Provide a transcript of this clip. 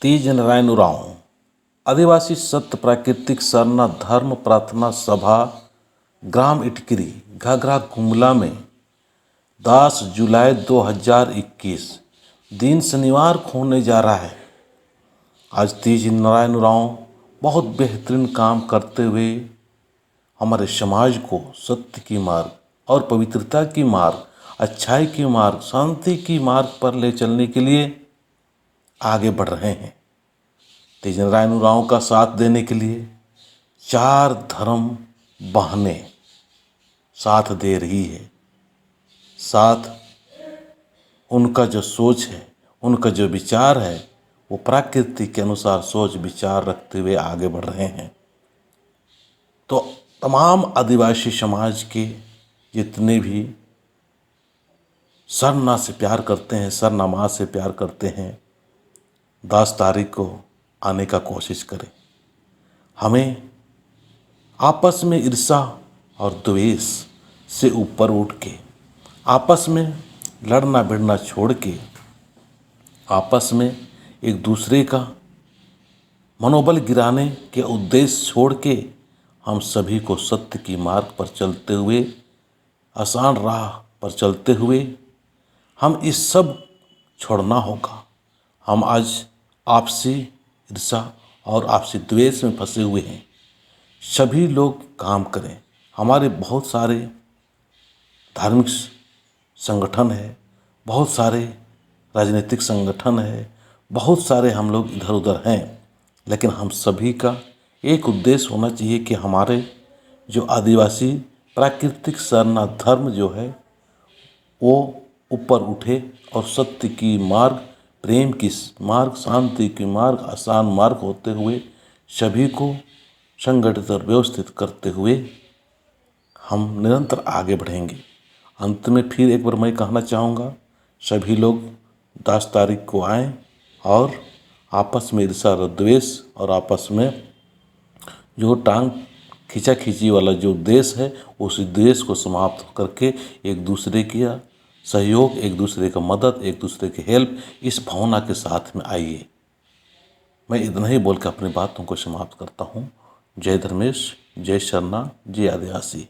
तेज नारायण उरांव आदिवासी सत्य प्राकृतिक सरना धर्म प्रार्थना सभा ग्राम इटकिरी घाघरा गुमला में 10 जुलाई 2021 दिन शनिवार को होने जा रहा है। आज तेज नारायण उरांव बहुत बेहतरीन काम करते हुए हमारे समाज को सत्य की मार्ग और पवित्रता की मार्ग, अच्छाई की मार्ग, शांति की मार्ग पर ले चलने के लिए आगे बढ़ रहे हैं। तेज नारायण उरांव का साथ देने के लिए 4 धर्म बहनें साथ दे रही है। साथ उनका जो सोच है, उनका जो विचार है, वो प्रकृति के अनुसार सोच विचार रखते हुए आगे बढ़ रहे हैं। तो तमाम आदिवासी समाज के जितने भी सरना से प्यार करते हैं, सरना माँ से प्यार करते हैं, 10 तारीख को आने का कोशिश करें। हमें आपस में ईर्ष्या और द्वेष से ऊपर उठ के, आपस में लड़ना भिड़ना छोड़ के, आपस में एक दूसरे का मनोबल गिराने के उद्देश्य छोड़ के हम सभी को सत्य की मार्ग पर चलते हुए, आसान राह पर चलते हुए हम इस सब छोड़ना होगा। हम आज आपसी ईर्ष्या और आपसी द्वेष में फंसे हुए हैं। सभी लोग काम करें। हमारे बहुत सारे धार्मिक संगठन है, बहुत सारे राजनीतिक संगठन है, बहुत सारे हम लोग इधर उधर हैं, लेकिन हम सभी का एक उद्देश्य होना चाहिए कि हमारे जो आदिवासी प्राकृतिक सरना धर्म जो है वो ऊपर उठे और सत्य की मार्ग, प्रेम की मार्ग, शांति की मार्ग, आसान मार्ग होते हुए सभी को संगठित और व्यवस्थित करते हुए हम निरंतर आगे बढ़ेंगे। अंत में फिर एक बार मैं कहना चाहूँगा, सभी लोग 10 तारीख को आएँ और आपस में ईर्ष्या और द्वेष और आपस में जो टांग खींचा खींची वाला जो देश है, उस देश को समाप्त करके एक दूसरे की सहयोग, एक दूसरे का मदद, एक दूसरे की हेल्प, इस भावना के साथ में आइए। मैं इतना ही बोल कर अपनी बातों को समाप्त करता हूँ। जय धर्मेश, जय शरणा, जय आदिवासी।